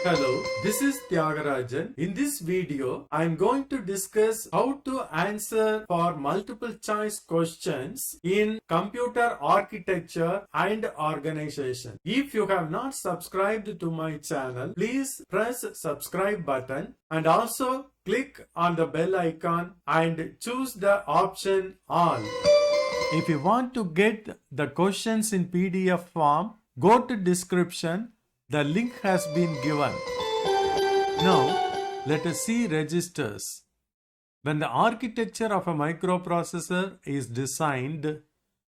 Hello, this is Tyagarajan. In this video, I am going to discuss how to answer for multiple choice questions in computer architecture and organization. If you have not subscribed to my channel, please press subscribe button and also click on the bell icon and choose the option all. If you want to get the questions in PDF form, go to description. The link has been given. Now, let us see registers. When the architecture of a microprocessor is designed,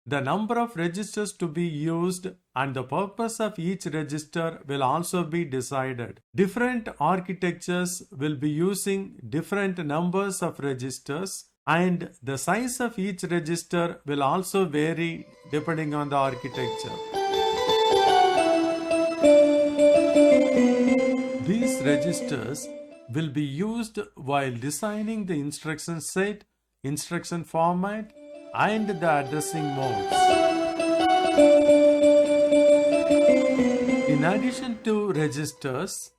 the number of registers to be used and the purpose of each register will also be decided. Different architectures will be using different numbers of registers, and the size of each register will also vary depending on the architecture. These registers will be used while designing the instruction set, instruction format, and the addressing modes. In addition to registers,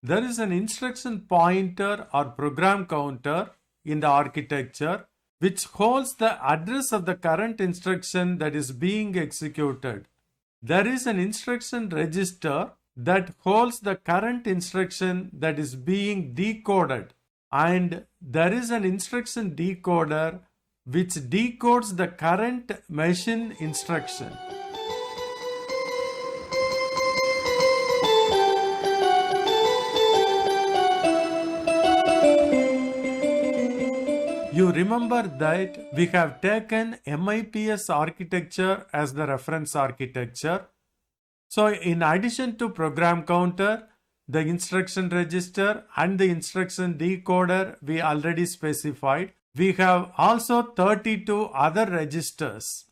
there is an instruction pointer or program counter in the architecture which holds the address of the current instruction that is being executed. There is an instruction register that holds the current instruction that is being decoded, and there is an instruction decoder which decodes the current machine instruction. You remember that we have taken MIPS architecture as the reference architecture. So in addition to program counter, the instruction register and the instruction decoder we already specified, we have also 32 other registers.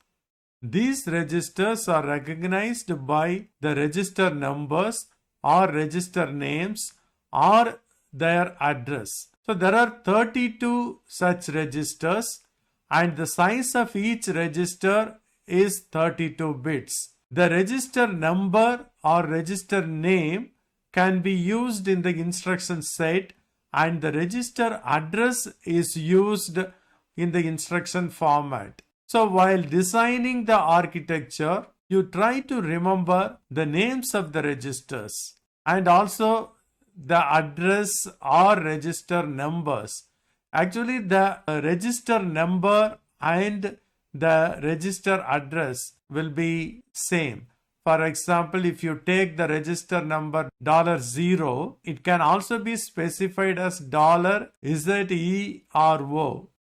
These registers are recognized by the register numbers or register names or their address. So there are 32 such registers and the size of each register is 32 bits. The register number or register name can be used in the instruction set, and the register address is used in the instruction format. So while designing the architecture, you try to remember the names of the registers and also the address or register numbers. Actually, the register number and the register address will be same. For example, if you take the register number $0, it can also be specified as $ZERO,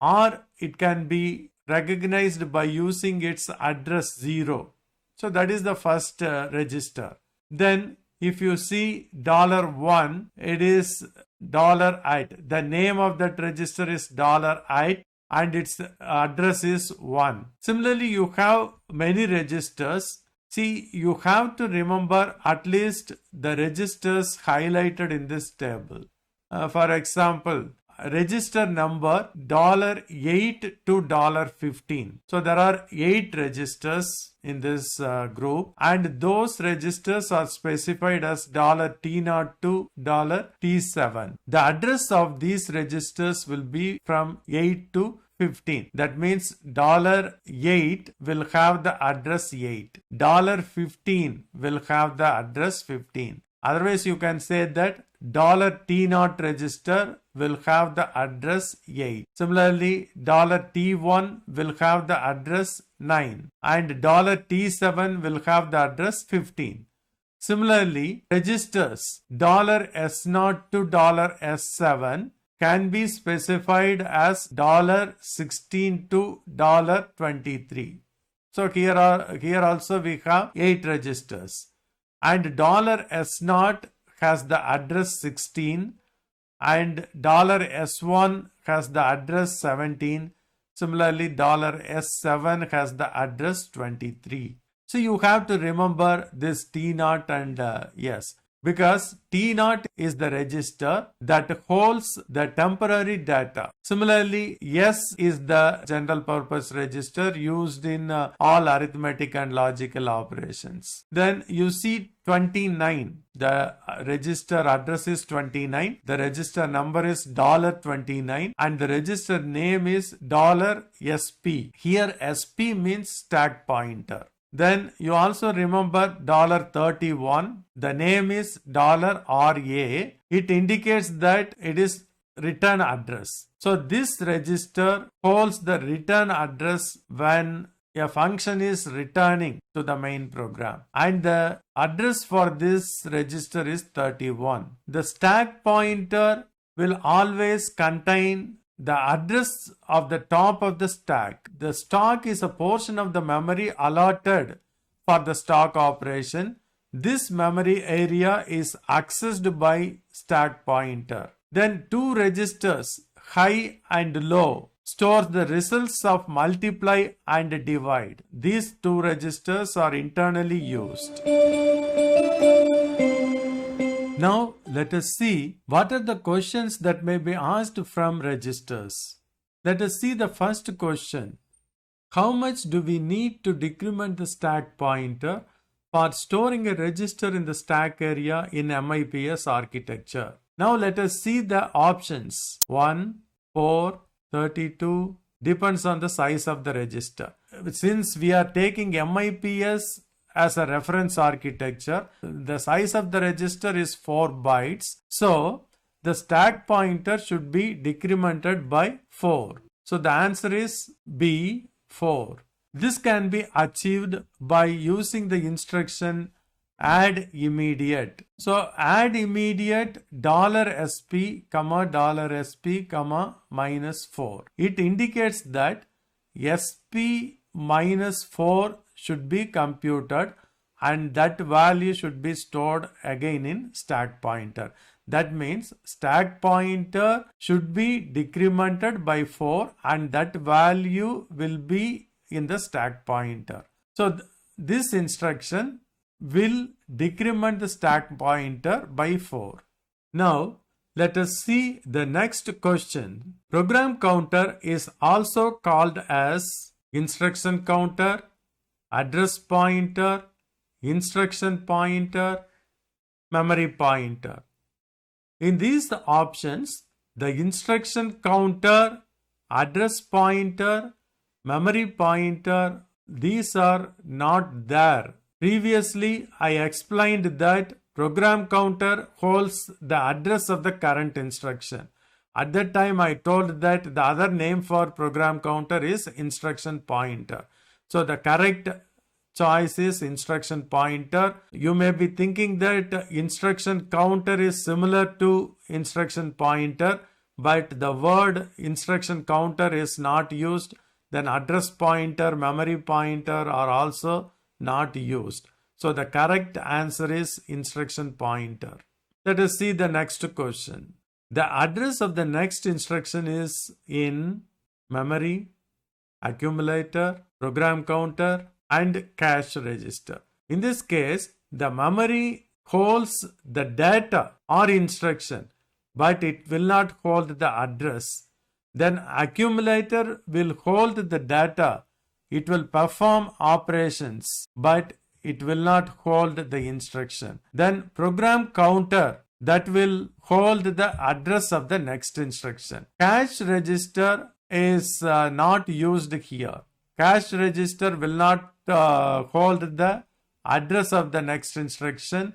or it can be recognized by using its address 0. So that is the first register. Then if you see $1, it is $8. The name of that register is $8. And its address is 1. Similarly, you have many registers. See, you have to remember at least the registers highlighted in this table. For example, register number $8 to $15. So there are 8 registers in this group, and those registers are specified as $T0 to $T7. The address of these registers will be from 8 to 15. That means $8 will have the address 8. $15 will have the address 15. Otherwise, you can say that $T0 register will have the address 8. Similarly, $T1 will have the address 9. And $T7 will have the address 15. Similarly, registers $S0 to $S7 can be specified as $16 to $23. So here also we have 8 registers. And $S0 has the address 16 and $S1 has the address 17. Similarly, $S7 has the address 23. So you have to remember this T0 and S, because T0 is the register that holds the temporary data. Similarly, S is the general purpose register used in all arithmetic and logical operations. Then you see 29. The register address is 29, the register number is $29, and the register name is $SP. Here SP means stack pointer. Then you also remember $31. The name is $RA. It indicates that it is return address. So this register holds the return address when a function is returning to the main program, and the address for this register is 31. The stack pointer will always contain the address of the top of the stack. The stack is a portion of the memory allotted for the stack operation. This memory area is accessed by stack pointer. Then two registers, high and low, stores the results of multiply and divide. These two registers are internally used. Now let us see what are the questions that may be asked from registers. Let us see the first question. How much do we need to decrement the stack pointer for storing a register in the stack area in MIPS architecture? Now let us see the options. 1, 4, 32, depends on the size of the register. Since we are taking MIPS as a reference architecture, the size of the register is 4 bytes. So the stack pointer should be decremented by 4. So the answer is B, 4. This can be achieved by using the instruction add immediate. So add immediate $SP, $SP, -4. It indicates that SP minus 4 should be computed and that value should be stored again in stack pointer. That means stack pointer should be decremented by 4 and that value will be in the stack pointer. So this instruction will decrement the stack pointer by 4. Now let us see the next question. Program counter is also called as instruction counter, address pointer, instruction pointer, memory pointer. In these options, the instruction counter, address pointer, memory pointer, these are not there. Previously, I explained that program counter holds the address of the current instruction. At that time, I told that the other name for program counter is instruction pointer. So the correct choice is instruction pointer. You may be thinking that instruction counter is similar to instruction pointer, but the word instruction counter is not used. Then address pointer, memory pointer are also not used. So the correct answer is instruction pointer. Let us see the next question. The address of the next instruction is in memory, accumulator, program counter, and cache register. In this case, the memory holds the data or instruction, but it will not hold the address. Then accumulator will hold the data. It will perform operations, but it will not hold the instruction. Then program counter, that will hold the address of the next instruction. Cache register is not used here. Cache register will not hold the address of the next instruction.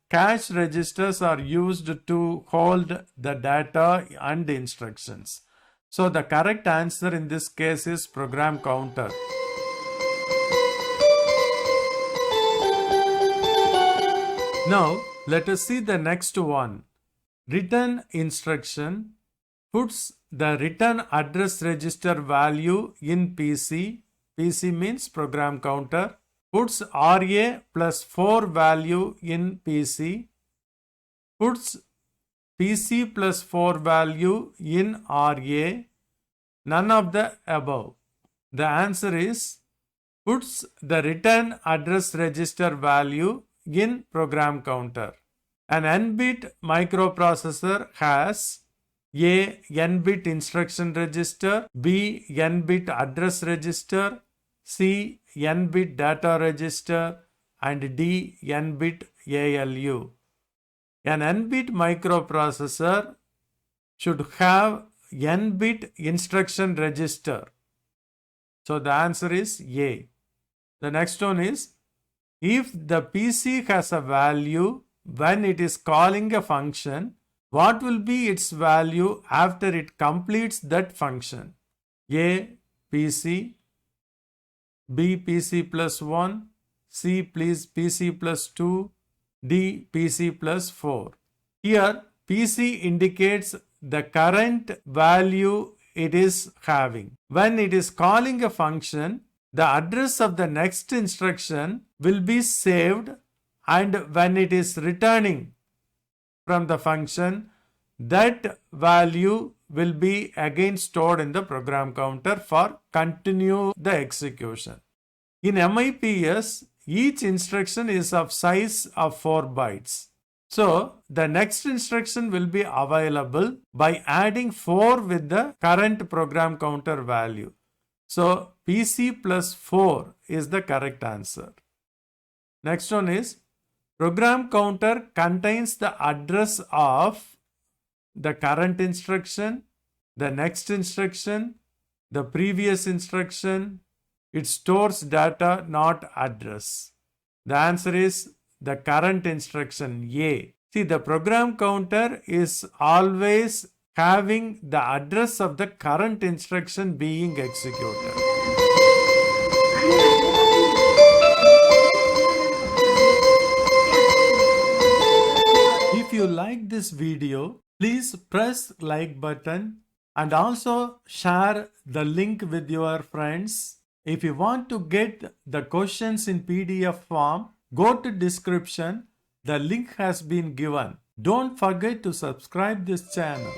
Cache registers are used to hold the data and the instructions. So the correct answer in this case is program counter. Now let us see the next one. Return instruction puts the return address register value in PC. PC means program counter. Puts RA plus 4 value in PC. Puts PC plus 4 value in RA. None of the above. The answer is puts the return address register value in program counter. An n-bit microprocessor has A. n-bit instruction register, B. n-bit address register, C. n-bit data register, and D. n-bit ALU. An n-bit microprocessor should have n-bit instruction register. So the answer is A. The next one is, if the PC has a value when it is calling a function, what will be its value after it completes that function? A. PC, B. PC plus 1, C. Please PC plus 2, D. PC plus 4. Here PC indicates the current value it is having. When it is calling a function, the address of the next instruction will be saved, and when it is returning from the function, that value will be again stored in the program counter for continue the execution. In MIPS, each instruction is of size of 4 bytes. So the next instruction will be available by adding 4 with the current program counter value. So PC plus 4 is the correct answer. Next one is, program counter contains the address of the current instruction, the next instruction, the previous instruction. It stores data, not address. The answer is the current instruction, A. See, the program counter is always having the address of the current instruction being executed. If you like this video, please press like button and also share the link with your friends. If you want to get the questions in PDF form, go to description. The link has been given. Don't forget to subscribe this channel.